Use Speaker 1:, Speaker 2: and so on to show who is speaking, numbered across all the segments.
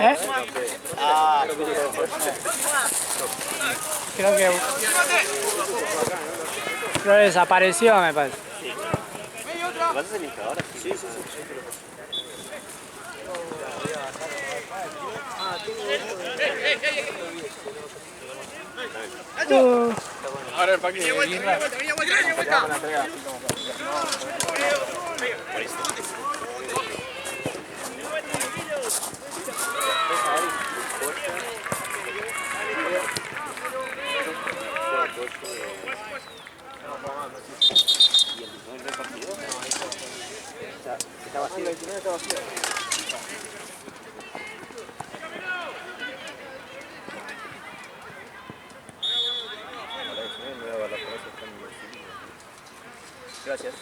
Speaker 1: ¿Eh? Creo que... Pero desapareció, me parece.
Speaker 2: ¿Vas a ser ahora? Sí, sí, sí.
Speaker 3: Ahora el paquete de guirra.
Speaker 2: Está vacío. Gracias.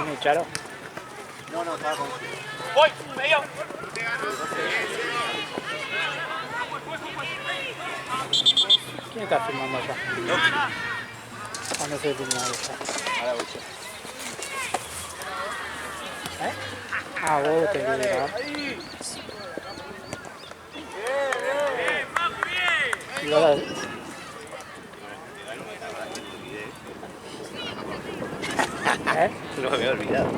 Speaker 1: ¿Me echaron?
Speaker 2: No, no, estaba con...
Speaker 3: ¡Voy! ¡Medio!
Speaker 1: ¿Quién está filmando allá? Ah, no sé filmar allá.
Speaker 2: Ahora voy yo.
Speaker 1: ¿Eh? Ah, vos te querés. Y ahora... ¿Eh?
Speaker 2: No me había olvidado.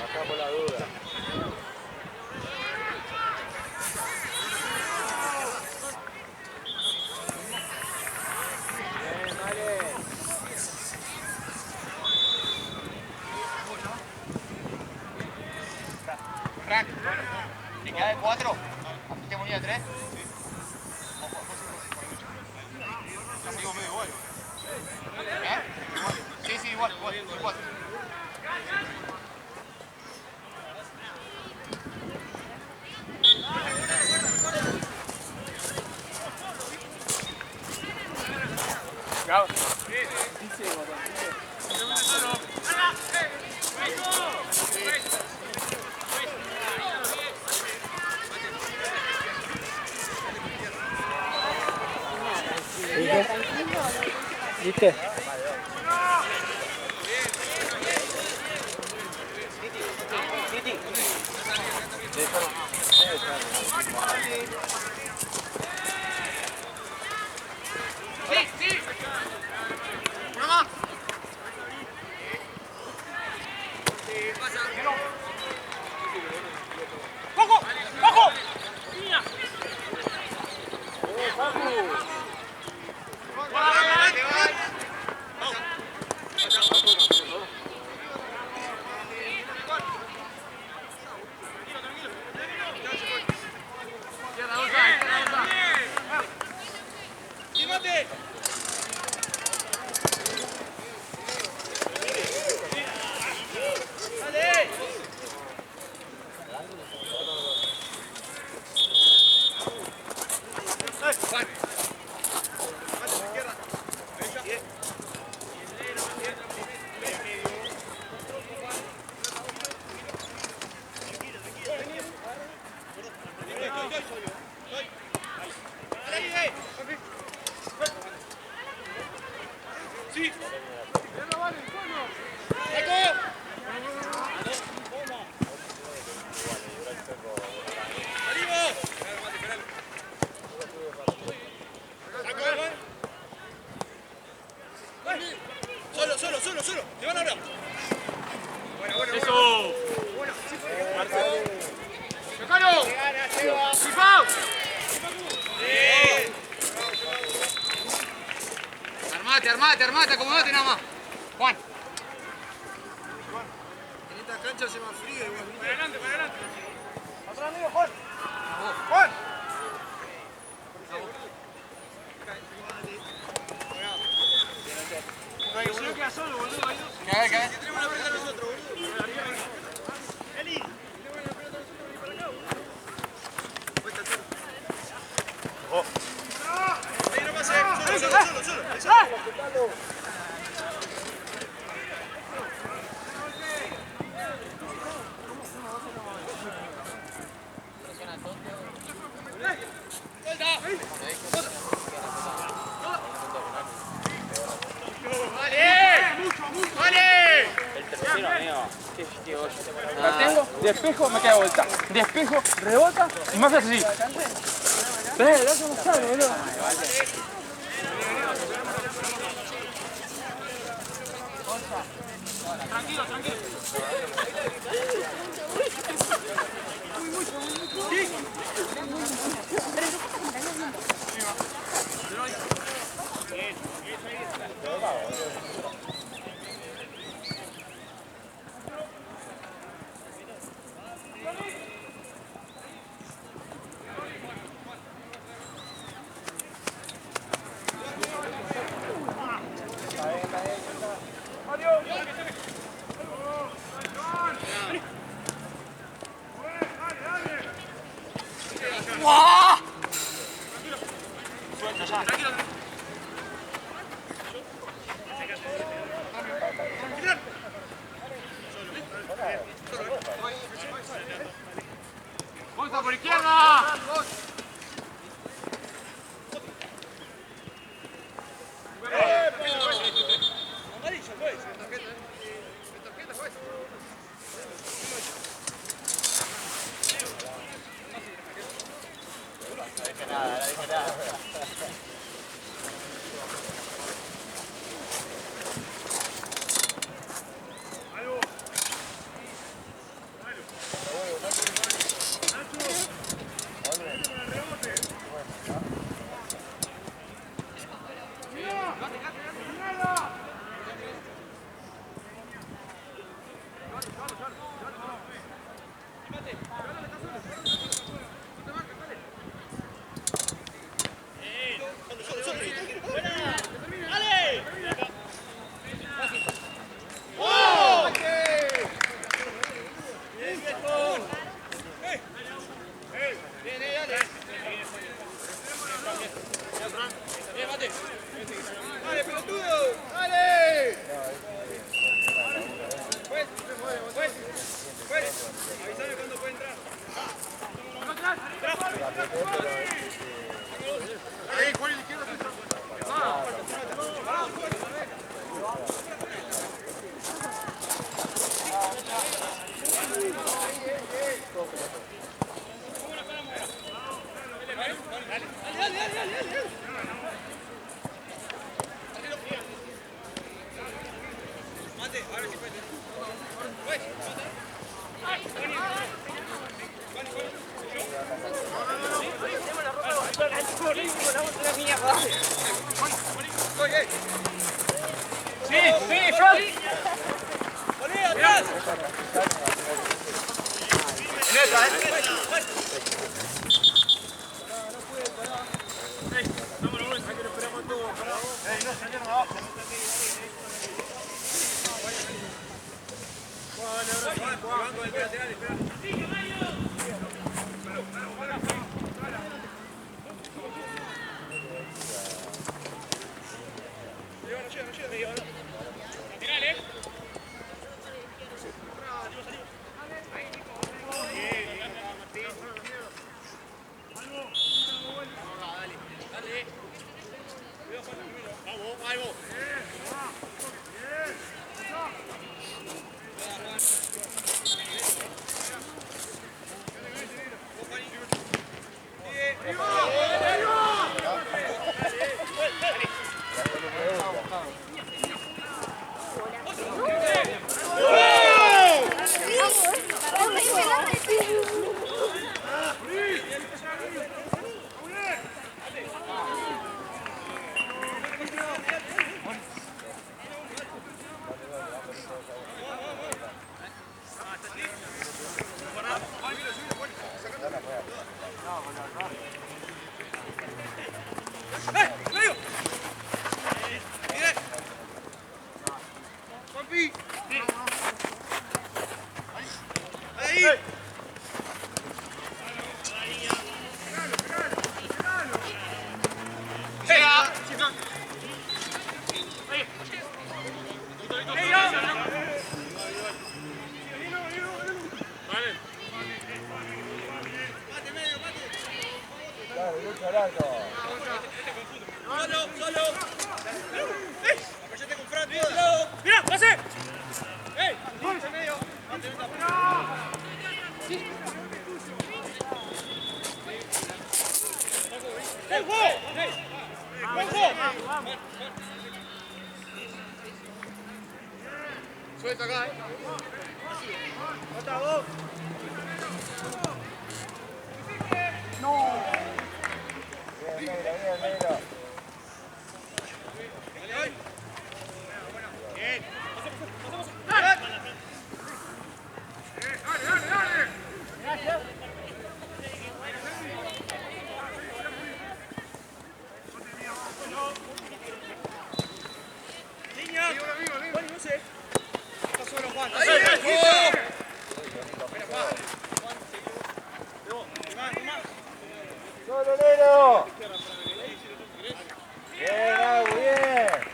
Speaker 2: Bajá por la duda.
Speaker 3: Frank, ¿te queda de 4? ¿Aplicamos línea 3? Sigo medio igual. ¿Eh? Sí, sí, igual, igual, 4. Bravo.
Speaker 1: ¿Viste?
Speaker 3: Sí. Solo. Te van ahora. Bueno. Eso. ¡Sacalo! ¡Pipao! Armate, acomodate nada más. Juan.
Speaker 2: En esta cancha se más frío igual.
Speaker 3: Para adelante.
Speaker 2: Atrás amigo, Juan. Juan.
Speaker 3: Si no queda solo, boludo.
Speaker 2: Cae. Si tenemos la pelota nosotros, boludo. Eli. Si tenemos la pelota nosotros, vení para acá, boludo. Ahí no pase. Solo.
Speaker 3: ¡Vale!
Speaker 1: El tercero, amigo. Qué hoyo. La tengo, despejo, me queda vuelta. Despejo, rebota y más así. Ves, no sale, boludo.
Speaker 3: Tranquilo. ¡Bolsa por izquierda! ¡Dale, pelotudo! ¡Dale! Pues, avísame cuando puede entrar. Ahí, Juan, el izquierdo. Dale. Mate, ahora sí puede. Sí, Frank. ¡Olé, atrás! En esa, vámonos, aquí lo esperamos todo. No, señor, abajo. Juan con el lateral, espera. Suelta acá,
Speaker 2: ¡Solo, Nero! ¡Bien, Agu, bien!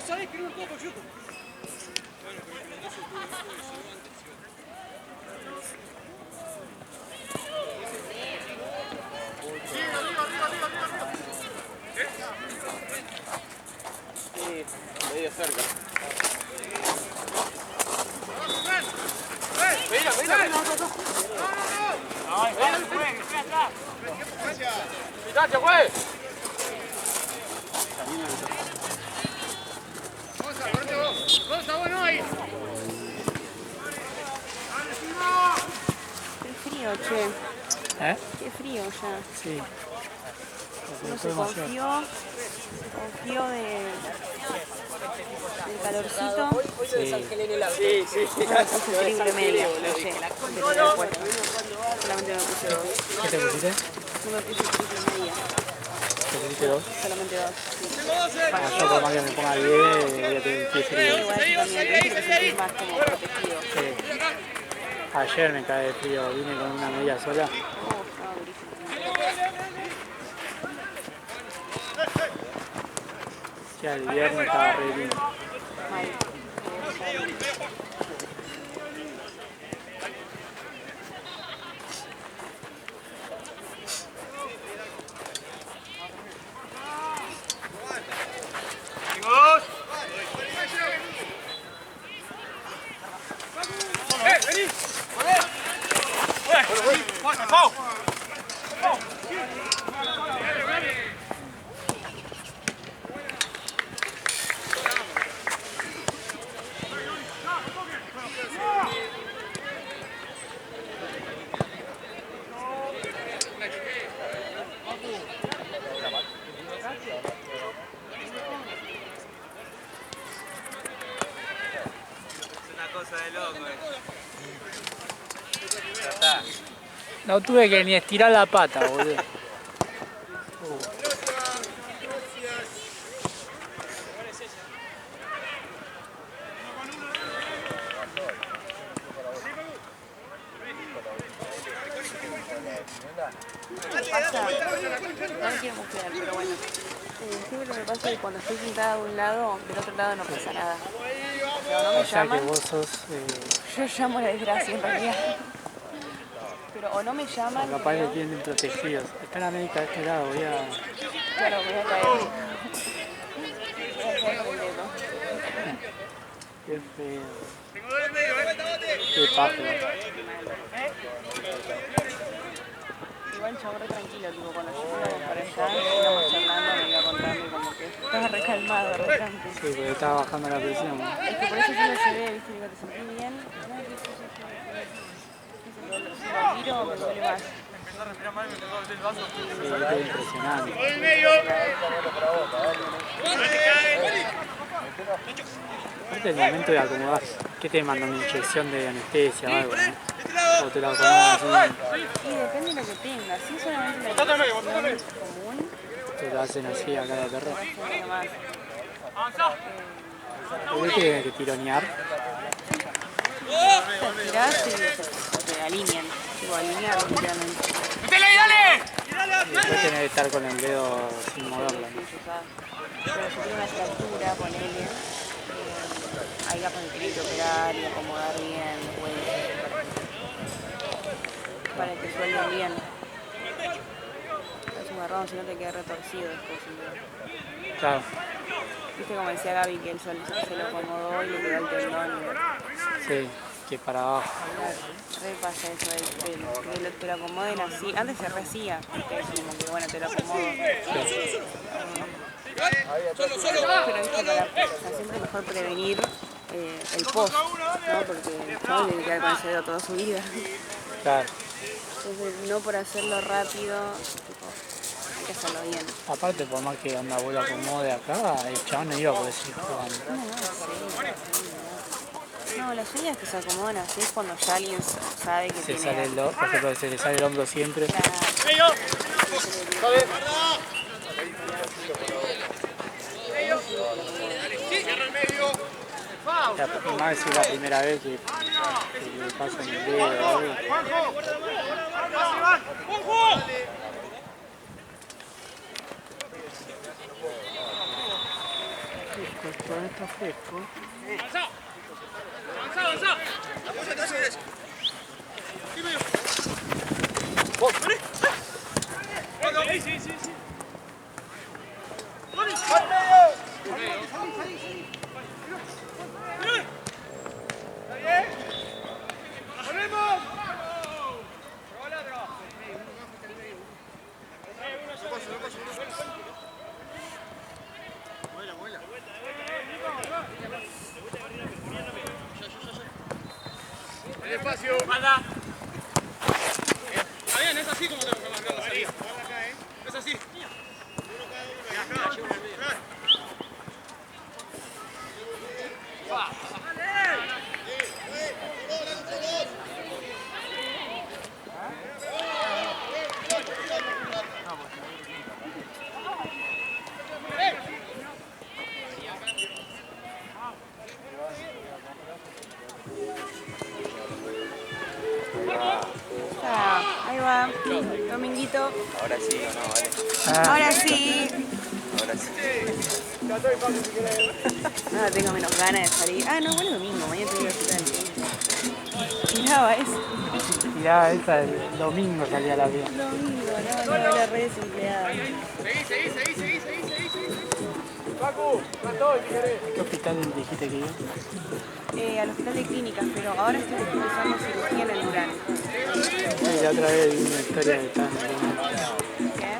Speaker 3: ¿Sabés que no lo puedo por YouTube?
Speaker 1: Sí, medio cerca. ¡Muchacho, güey!
Speaker 3: ¡Gonza, bueno ahí!
Speaker 4: Qué frío, che.
Speaker 5: ¿Eh?
Speaker 4: Qué frío ya.
Speaker 5: Sí.
Speaker 4: No se confió del calorcito.
Speaker 5: Sí.
Speaker 1: Sí, sí.
Speaker 4: Me puse triple media, no sé. Solamente me puse dos.
Speaker 5: ¿Qué te pusiste?
Speaker 4: No me puse triple media.
Speaker 5: ¿Te pusiste dos?
Speaker 4: Solamente dos. Sí.
Speaker 5: Yo por más que me ponga 10, voy a tener un pie frío.
Speaker 4: Igual yo también, tenés que te sentís más como protegido.
Speaker 5: Sí. Ayer me cae de frío, vine con una media sola.
Speaker 4: Estaba durísimo.
Speaker 5: Ya el viernes estaba re lindo.
Speaker 4: Mal.
Speaker 5: No tuve que ni estirar la pata, boludo.
Speaker 4: Pasa, no me quiero mostrar, pero bueno. Siempre me pasa que cuando estoy sentada de un lado, del otro lado no pasa nada. Pero no me
Speaker 5: O sea que
Speaker 4: llaman.
Speaker 5: vos sos...
Speaker 4: Yo llamo a la desgracia en realidad. Pero o no me llaman.
Speaker 5: capaz
Speaker 4: o
Speaker 5: que
Speaker 4: no,
Speaker 5: tienen protegidos. Está la médica de este lado, voy a...
Speaker 4: claro, me voy a caer. Voy a caer con el dedo.
Speaker 5: Qué feo. Qué paja.
Speaker 4: igual yo re tranquilo, tipo, cuando yo iba para allá, íbamos charlando, me iba contando y como que estaba re calmado, re tranquilo.
Speaker 5: Sí, porque estaba bajando la presión.
Speaker 4: Es que por eso yo lo llevé, viste, digo, te sentís bien. No, si lo miro, me duele más.
Speaker 5: Sí, es impresionante.
Speaker 2: ¡Gol medio!
Speaker 5: Aparte el momento de acomodar, ¿qué te mandan? ¿Una inyección de anestesia o algo? ¿No? ¿O te la acomodas así?
Speaker 4: Y depende de lo que tengas. Si es solamente una infección común,
Speaker 5: Te lo hacen así a cada perro.
Speaker 4: no más.
Speaker 5: ¿Por qué tienes que tironear?
Speaker 4: Te tirás y te alinean. Tipo, alinear literalmente.
Speaker 5: Y después tenés que estar con el dedo sin moverlo.
Speaker 4: Sí, se sabe. Pero si tiene una fractura, ponele. Ahí capaz que tenés que operar y acomodar bien los huevos. Para que suelden bien. Es un garrón, si no te queda retorcido después.
Speaker 5: Claro,
Speaker 4: Viste como decía Gaby que él se lo acomodó y le quedó el tendón.
Speaker 5: sí, que para abajo.
Speaker 4: Re pasa eso, te lo acomoden así. Antes se recía, que es como que bueno, te lo acomodo. Pero viste, o sea, siempre es mejor prevenir el post, ¿no? Porque el chabón tiene que quedar con ese dedo toda su vida.
Speaker 5: Claro.
Speaker 4: Entonces, no por hacerlo rápido, tipo, hay que hacerlo bien.
Speaker 5: Aparte, por más que anda vuelo acomode acá, el chabón no iba a poder seguir jugando.
Speaker 4: No, las uñas que se acomodan así es cuando ya alguien sabe que
Speaker 5: Se
Speaker 4: tiene...
Speaker 5: sale el por ejemplo, se le sale el hombro siempre. Más si es la primera vez que le pasa en el dedo o algo. Esto está fresco.
Speaker 2: Espacio. Está bien, es así como tengo que marcar la salida. Es así.
Speaker 4: Ahí va, Dominguito.
Speaker 6: Ahora sí o no, vale.
Speaker 4: Ahora sí.
Speaker 6: Ahora sí.
Speaker 4: No, tengo menos ganas de salir. Ah, no, bueno, domingo, mañana tengo que ir al hospital. Miraba eso.
Speaker 5: Ya, esta el domingo salía la vida.
Speaker 4: Domingo, no, era re desempleada.
Speaker 2: Seguí.
Speaker 5: ¿A qué hospital dijiste que iba?
Speaker 4: Al hospital de clínicas, pero ahora estoy empezando cirugía en el Durán.
Speaker 5: Sí, la otra vez vi una historia que estaba en el Durán.
Speaker 4: ¿Qué?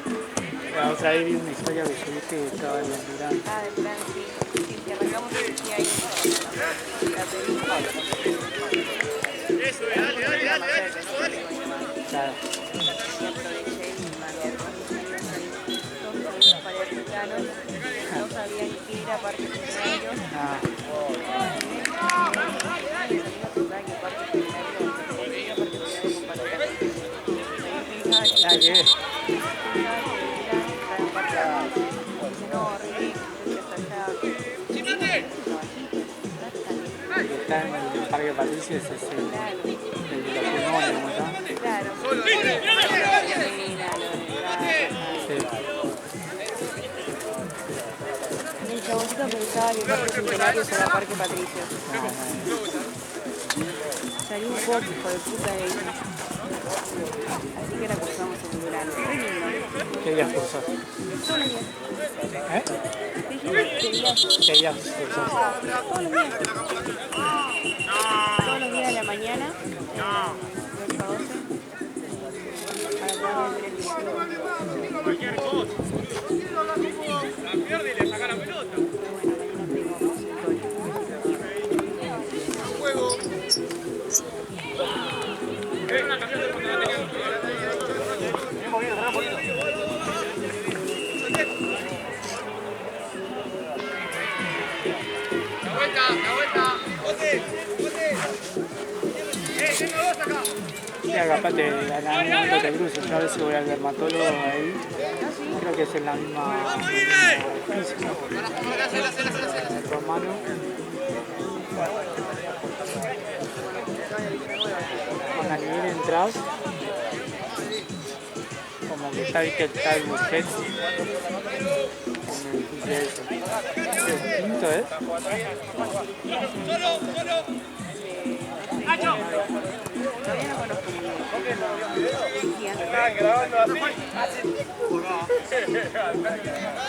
Speaker 5: La otra vez vi una historia que subiste que estaba en el Durán.
Speaker 4: Ah, del Durán, sí. Sí, que arrancamos cirugía ahí. La pedí.
Speaker 2: Eso, dale.
Speaker 5: Claro.
Speaker 4: Y aproveché y mandé dos parecicanos. No sabían qué era parte funcionario.
Speaker 5: Ah, nada que ver. El que está en el Parque Patricio es el de los pulmones, ¿cómo está?
Speaker 4: Claro.
Speaker 5: Sí.
Speaker 4: El chaboncito pensaba que Parque Centenario era Parque Patricio. Salió un poco, hijo de puta de ahí. Así que ahora cursamos en Durán.
Speaker 5: ¿Qué días cursas?
Speaker 4: Todos los días.
Speaker 5: ¿Eh?
Speaker 4: ¿Qué días?
Speaker 5: ¿Qué días cursas?
Speaker 4: Todos los días. Todos los días de la mañana. De 8 a 12. A
Speaker 2: pierde y le saca la pelota. Juego. La vuelta. Tengo dos acá.
Speaker 5: Ya capaz de ganar un momento de cruce. Yo a veces voy al dermatólogo ahí. Creo que es en la misma física. Romano. Cuando ni bien entras, como que está el buffet. Es distinto, ¿eh?
Speaker 2: Estaban grabando así.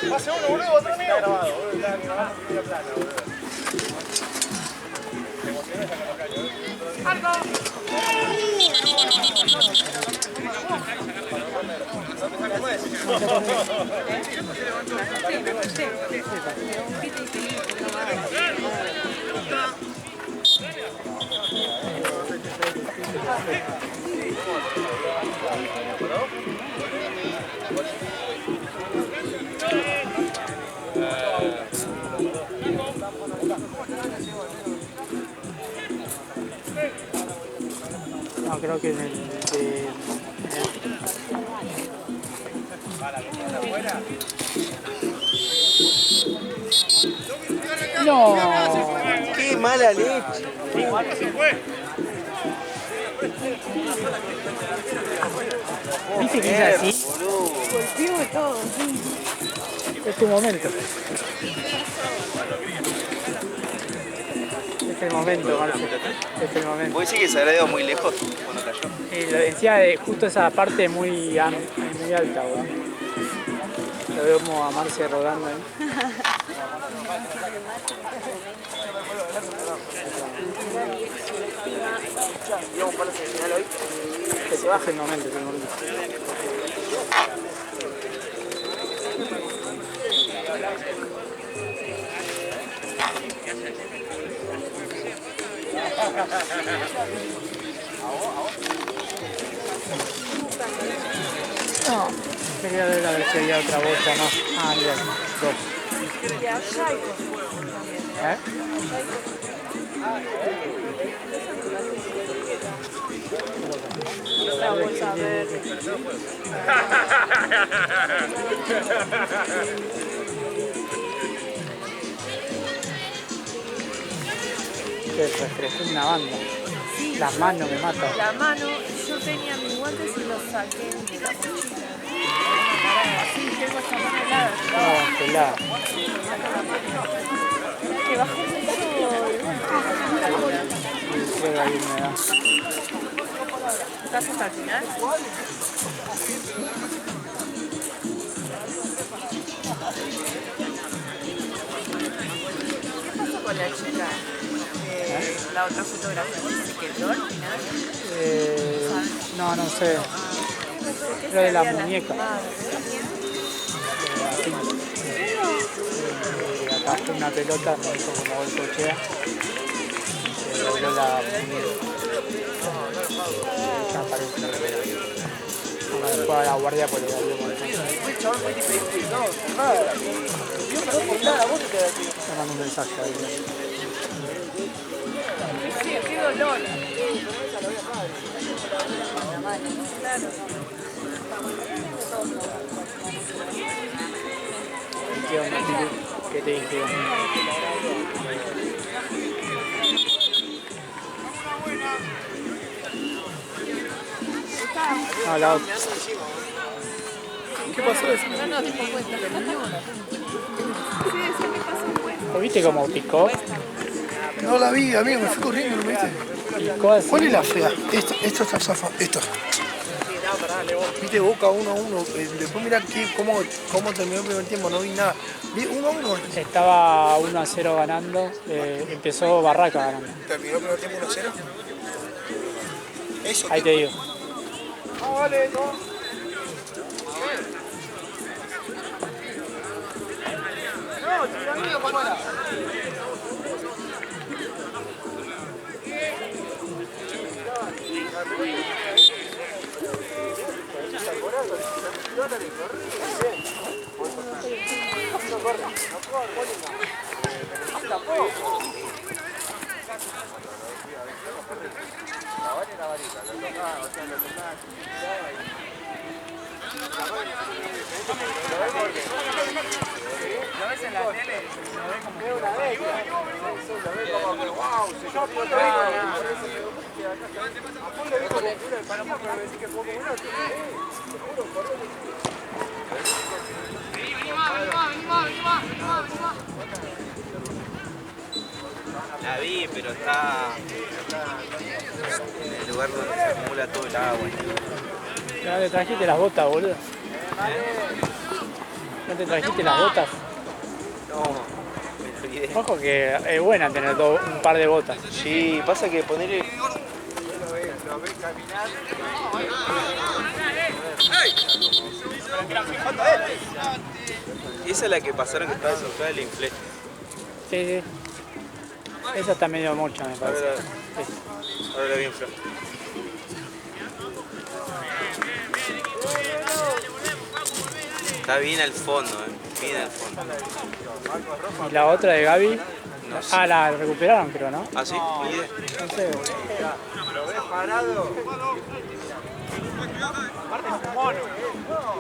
Speaker 2: Pase uno, boludo, otro mío. Está grabado, boludo. Estaban grabando en primera plana, boludo. Me emocioné sacar acá, yo. ¡Alto!
Speaker 5: No, creo que en el de... No,
Speaker 6: ¡Qué mala leche!
Speaker 5: ¿viste que es así?
Speaker 4: Golpeó y todo, sí.
Speaker 5: Es tu momento. Es el momento, Marce. Es el momento.
Speaker 6: ¿Vos decís que se habrá ido muy lejos cuando cayó?
Speaker 5: Lo decía de justo esa parte muy alta, weón. Lo vemos a Marce rodando ahí. Que se baje el momento, es el momento. No, quería ver a ver si había otra bolsa más. Ah, mira, dos. ¿Eh?
Speaker 4: Vamos a ver.
Speaker 5: Que se refrescó una banda. Las manos me matan.
Speaker 4: La mano, yo tenía mis guantes y los saqué de la mochila. Sí, tengo esta mano helada.
Speaker 5: No, pelada.
Speaker 4: Que bajó mucho el
Speaker 5: Creo que hay humedad.
Speaker 4: ¿Estás hasta el final? ¿Qué pasó con la chica? La otra fotografía, ¿se quedó al final?
Speaker 5: No sé. Lo de la muñeca. Acá fue una pelota, me hizo como golcochea. Se dobló la muñeca. Ya aparece. Ahora después a la guardia pues le daría un montón. Le mando un mensaje ahí.
Speaker 4: Sí, qué dolor.
Speaker 5: ¿Qué onda, Titi? ¿Qué te dijeron? No, la otra.
Speaker 6: ¿Qué pasó eso?
Speaker 4: No, te pongo cuenta. Sí, sí, me pasó cuenta.
Speaker 5: ¿Lo viste cómo picó?
Speaker 7: No la vi, amigo, me fui corriendo, ¿no me viste?
Speaker 5: Picó así.
Speaker 7: ¿Cuál es la fea? Esto está zafa, esto. Viste Boca 1-1, después mirá cómo terminó el primer tiempo, no vi nada. Vi 1-1.
Speaker 5: Estaba 1-0 ganando, empezó Barraca ganando.
Speaker 7: ¿Terminó el primer tiempo 1-0? Eso,
Speaker 5: Ahí te digo.
Speaker 7: Ah, vale, no.
Speaker 6: La vi, pero está en el lugar donde se acumula todo el agua.
Speaker 5: ¿No te trajiste las botas, boludo? ¿No te trajiste las botas?
Speaker 6: No, me olvidé.
Speaker 5: Ojo que es buena tener un par de botas.
Speaker 6: Sí, pasa que ponerle... Esa es la que pasaron que estaba sofá del inflé.
Speaker 5: Sí, sí. Esa está medio mocha, me parece.
Speaker 6: Ahora la vi en frente. Está bien al fondo, bien al fondo.
Speaker 5: ¿Y la otra de Gaby?
Speaker 6: No sé.
Speaker 5: Ah, la recuperaron, creo, ¿no?
Speaker 6: ¿Ah, sí? Ni idea.
Speaker 5: No sé, boludo.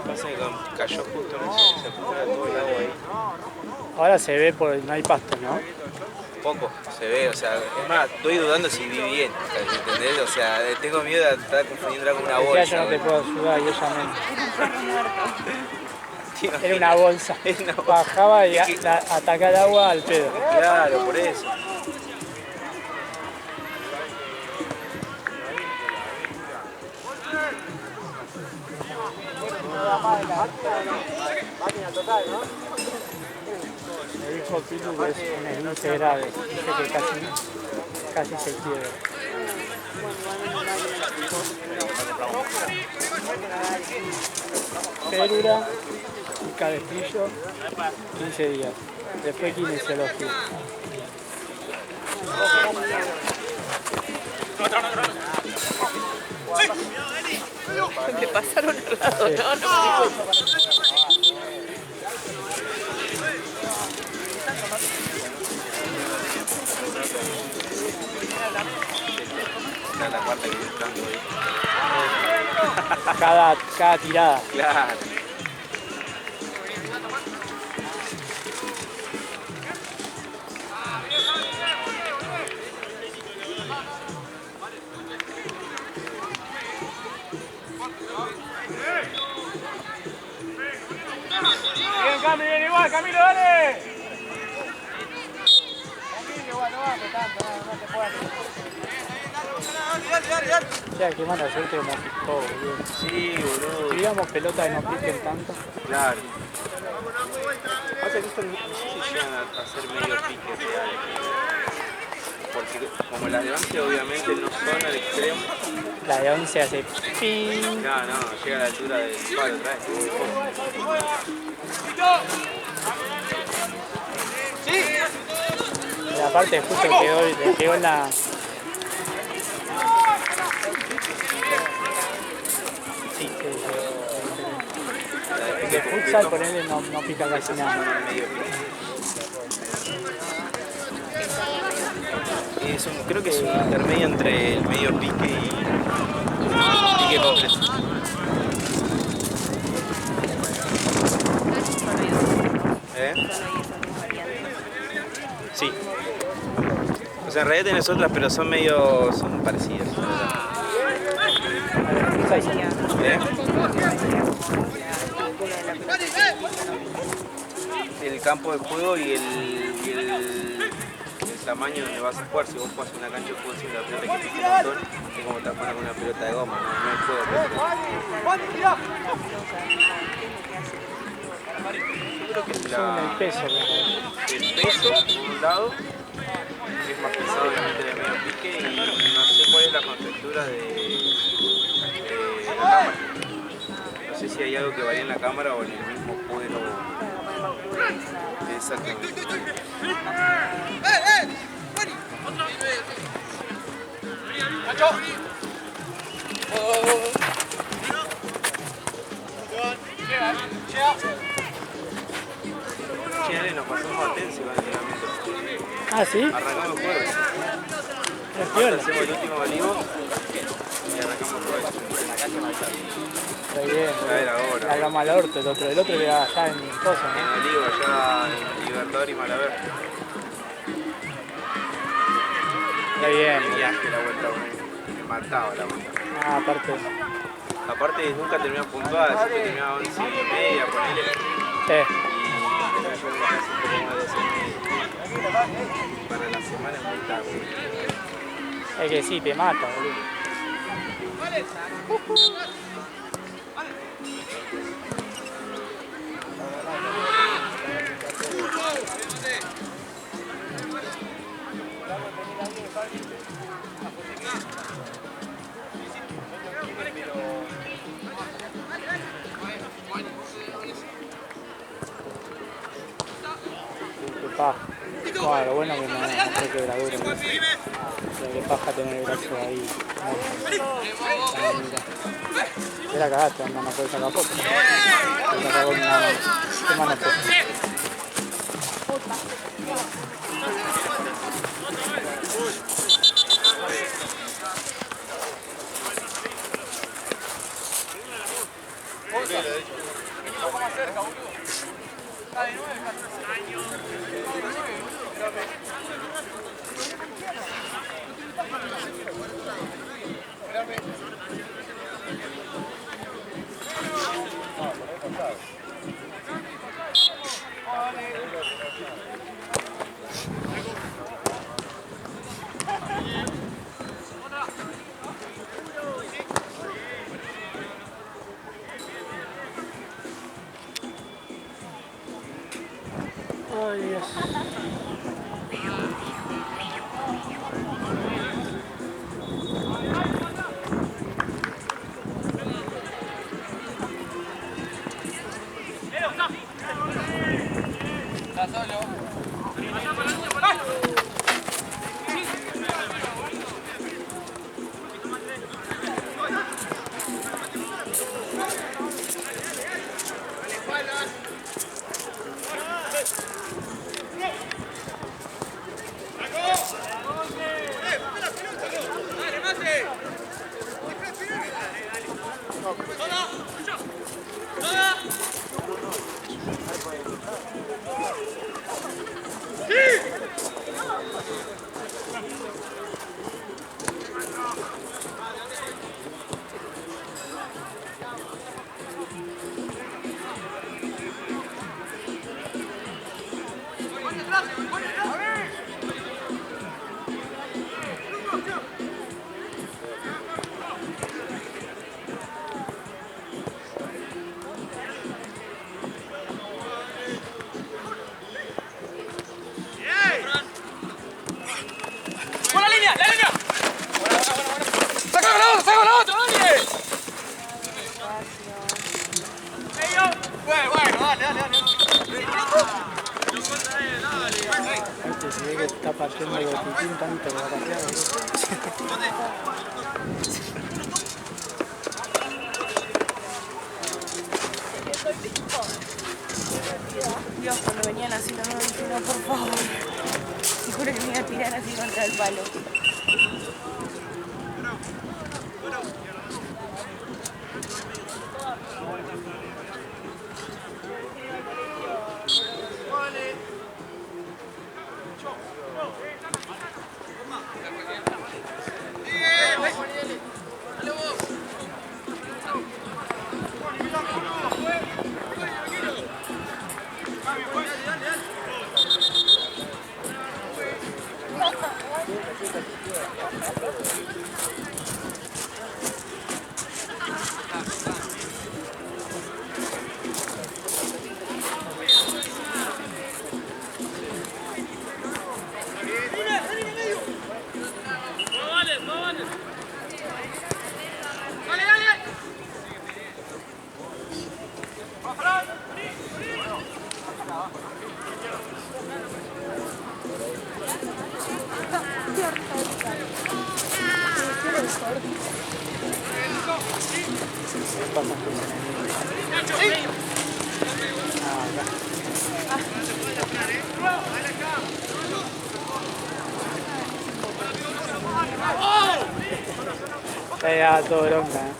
Speaker 6: Pasa que cayó justo en eso, se acumula todo el agua ahí.
Speaker 5: Ahora se ve por no hay pasto, ¿no?
Speaker 6: Poco se ve, o sea, es más, estoy dudando si vi bien, ¿entendés? O sea, tengo miedo de estar confundiéndola con una
Speaker 5: Ya
Speaker 6: bolsa.
Speaker 5: yo no te puedo ayudar y ella menos.
Speaker 6: Tío,
Speaker 5: Era una bolsa.
Speaker 6: Era una bolsa.
Speaker 5: Bajaba y atacaba el agua al pedo.
Speaker 6: Claro, por eso.
Speaker 5: Me dijo Pilu que es un esguince grave. Dice que casi se quiebra. Férula y cabestrillo, 15 días. Después kinesiología.
Speaker 4: Me pasaron al lado,
Speaker 5: Sí.
Speaker 4: no.
Speaker 6: Esta es la cuarta que estoy buscando ahí.
Speaker 5: Cada tirada.
Speaker 6: Claro.
Speaker 1: Bien, Cami, bien igual, Camilo, dale. Camilo, igual, no va, tanto, no te puedo.
Speaker 5: O sea, qué mala suerte que nos picó, boludo.
Speaker 6: Sí, boludo.
Speaker 5: Queríamos pelotas que no piquen tanto.
Speaker 6: Claro. Pasa que esto no sé si llegan a hacer medio pique real. Porque como las de 11 obviamente no son al extremo.
Speaker 5: La de 11 hace ping.
Speaker 6: No, llega a la altura del palo otra vez.
Speaker 5: La parte justo le quedó en la... Sí, de futsal por él no pica casi nada.
Speaker 6: Creo que es un intermedio entre el medio pique y pique completo. Sí. O sea, en realidad tenés otras, pero son parecidas. El campo de juego y el tamaño donde vas a jugar. Si vos jugás en una cancha de fútbol sin la pelota que pica un montón, es como estar jugando con una pelota de goma, no es juego. Yo creo que es
Speaker 5: El peso.
Speaker 6: el peso, por un lado, que es más pesado obviamente de medio pique, y no sé cuál es la contextura de la cámara. No sé si hay algo que varía en la cámara o en el mismo cuero. Exactamente. Che, Ale, nos pasamos a Tense con el entrenamiento.
Speaker 5: Ah, ¿sí?
Speaker 6: Arrancamos el jueves.
Speaker 5: Es piola.
Speaker 6: Hacemos el último valivo y arrancamos el jueves.
Speaker 5: Está bien.
Speaker 6: Ya era hora.
Speaker 5: La gama al orto, el otro queda allá en cosas,
Speaker 6: En
Speaker 5: ¿no?
Speaker 6: Olivo, allá en Libertador y Malaber.
Speaker 5: Está bien.
Speaker 6: Viaje la vuelta, me mataba la vuelta.
Speaker 5: Ah, aparte.
Speaker 6: Aparte nunca terminaba puntuada, siempre terminaba 11:30, ponele. Y yo en la casa un poco más de 12:30. Para la semana es muy tarde.
Speaker 5: Es que sí, te mata, boludo. Qué paja. Bueno, lo bueno que no fue quebradura. Pero qué paja tener el brazo ahí. Es la cagaste, no puedes sacar foto. Te sacó una mano. ¿Qué mano fue? Ay, Dios. Se ve que está partiendo el botiquín tanto que va a patear.
Speaker 4: Dios, cuando venían así los nuevos, dije, no, por favor. Te juro que me iba a tirar así contra el palo.
Speaker 5: Está ya todo bronca, ¿eh?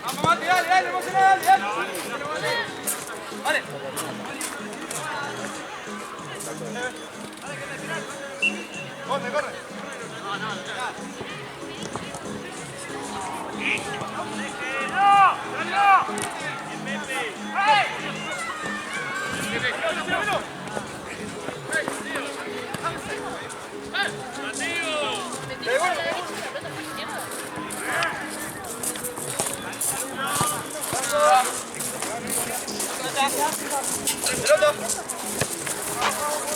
Speaker 1: Vamos, Mati, dale, dale, emocional, dale. Vale. Corre, corre.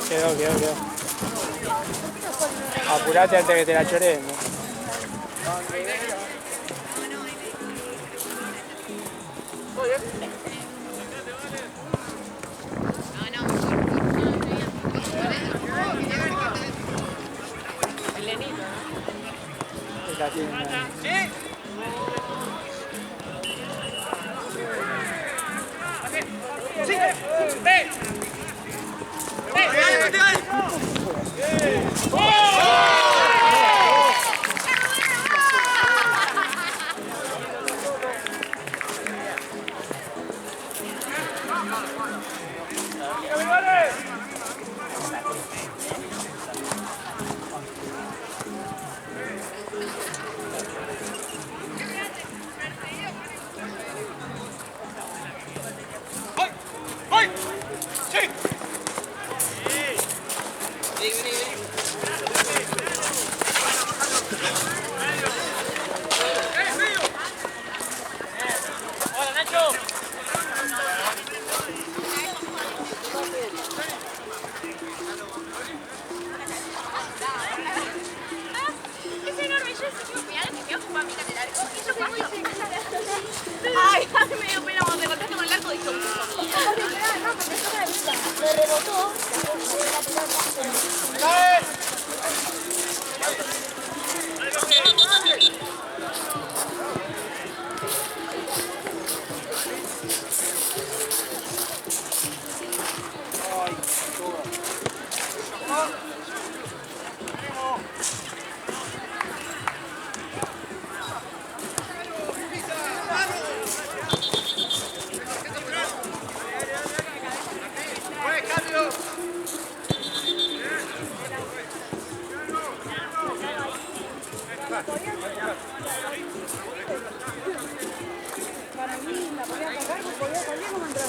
Speaker 5: Quedó. Apurate antes que te la choreen, ¿no?
Speaker 4: El Lenito, ¿no?
Speaker 5: La tiene.
Speaker 1: ¿Sí? ¡Sí! ¡Ve!
Speaker 4: Ay, a mí me dio pena cuando te contaste con el arco, dijo. No, porque eso me gusta. Me rebotó.
Speaker 8: Para mí, la podía tocar, podía salir como entrar.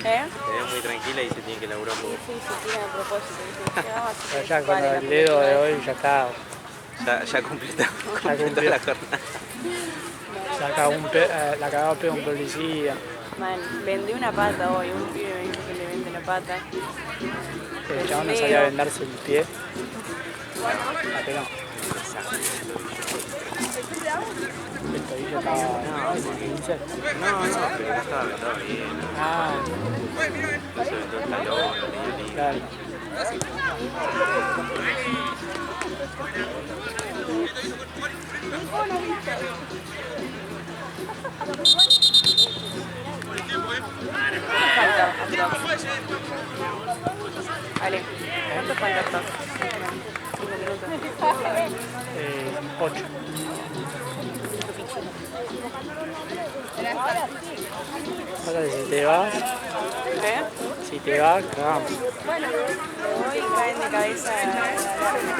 Speaker 6: Es muy tranquila y se tiene que laburar un poco.
Speaker 4: Sí, se tira a propósito.
Speaker 5: Pero ya con el dedo de hoy ya está.
Speaker 6: Ya completó
Speaker 5: cumplió.
Speaker 6: la jornada.
Speaker 5: La cagó pega un policía.
Speaker 4: Mal, vendí una pata hoy, un pibe me dijo que le vende la pata.
Speaker 5: El chabón no sabía vendarse el pie. La pegó. El tobillo estaba...
Speaker 6: No, pero no estaba vendado bien.
Speaker 5: Ah,
Speaker 6: No se vendó el talón, el
Speaker 5: claro.
Speaker 4: Vale, ¿cuánto falta esto? 5 minutos.
Speaker 5: 8. Ahora si te vas,
Speaker 4: ¿Qué?
Speaker 5: si te vas, cagamos.
Speaker 4: Bueno, me voy y caen de cabeza a la larga.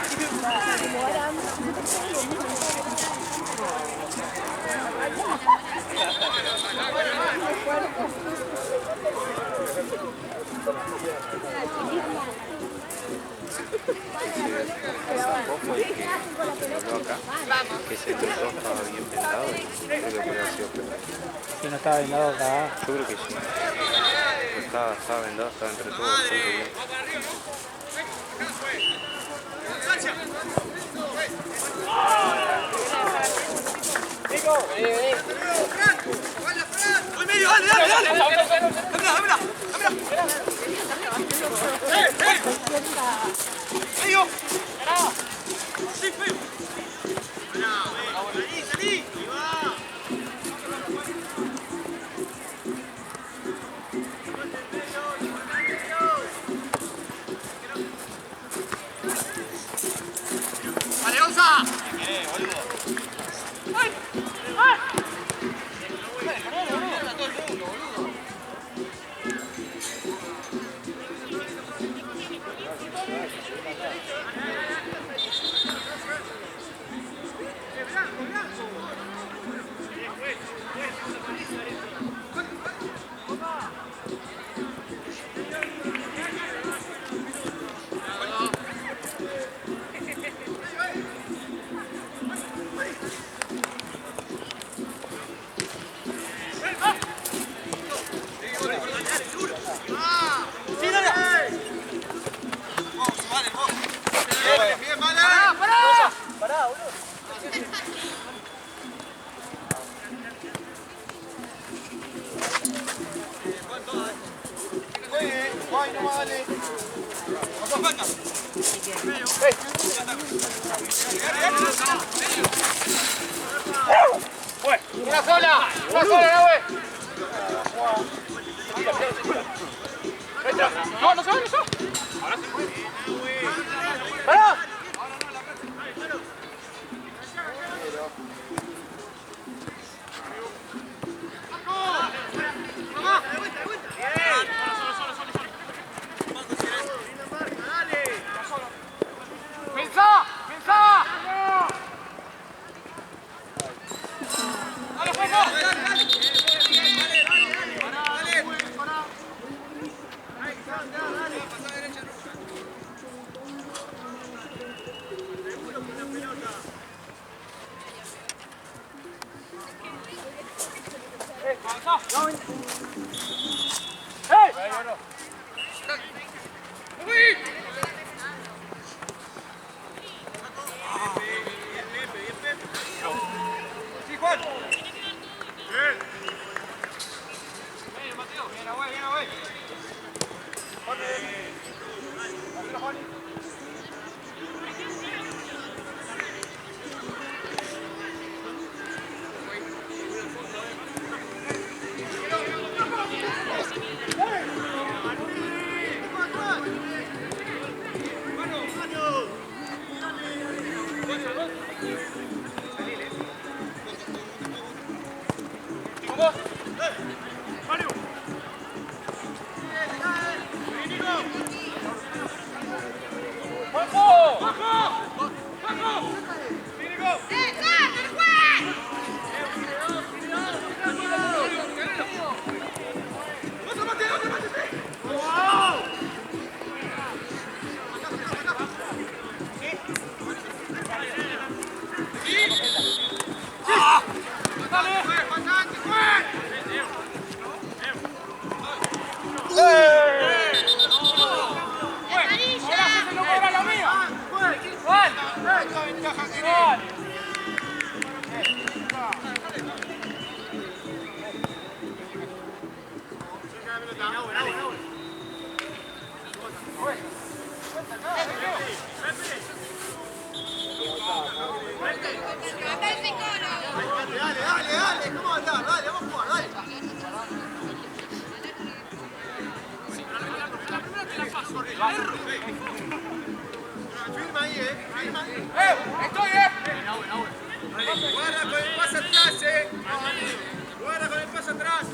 Speaker 6: que ese truco estaba bien vendado y creo que puede haber sido peor.
Speaker 5: Si no estaba vendado, cagaba.
Speaker 6: Yo creo que sí. Pero estaba vendado, estaba entre todos bastante bien.
Speaker 3: ¡Una sola, Nahue!
Speaker 1: No, no se va, no se va. Ahora se puede.
Speaker 3: ¡Pará! ¡Pensá! ¡Pensá! ¡Dale, fuego! ¡Hey!
Speaker 2: Dale, ¿cómo andás? Dale, vamos a jugar, dale. Firma ahí, firma ahí.
Speaker 3: ¡Estoy, Guarda con el pase atrás, Guarda con el pase atrás.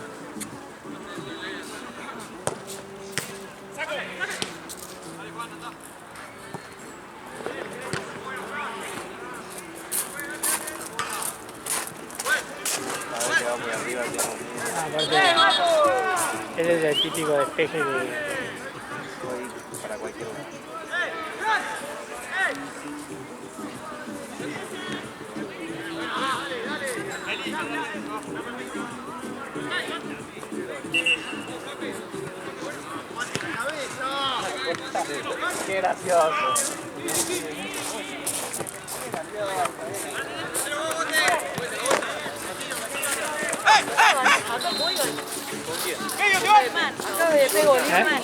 Speaker 3: Saco. Dale, Juan, anda.
Speaker 5: Aparte, ese es el típico despeje que...
Speaker 6: Para cualquier uno.
Speaker 1: Qué gracioso.
Speaker 4: Acá me pego el Liman,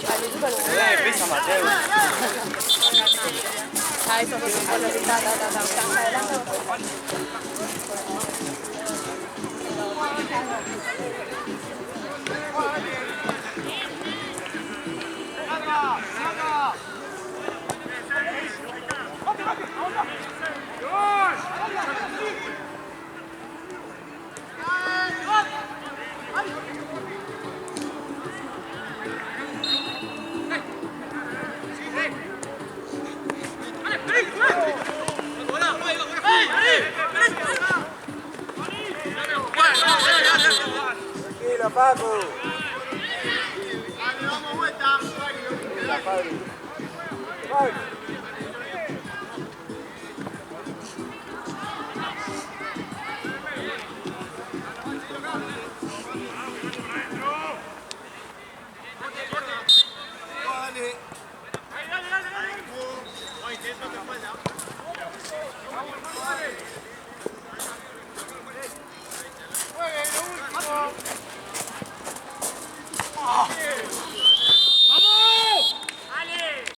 Speaker 1: Pesa Mateo.
Speaker 4: Ah, eso fue adelante.
Speaker 2: Tranquilo, Paco. Dale, vamos vuelta.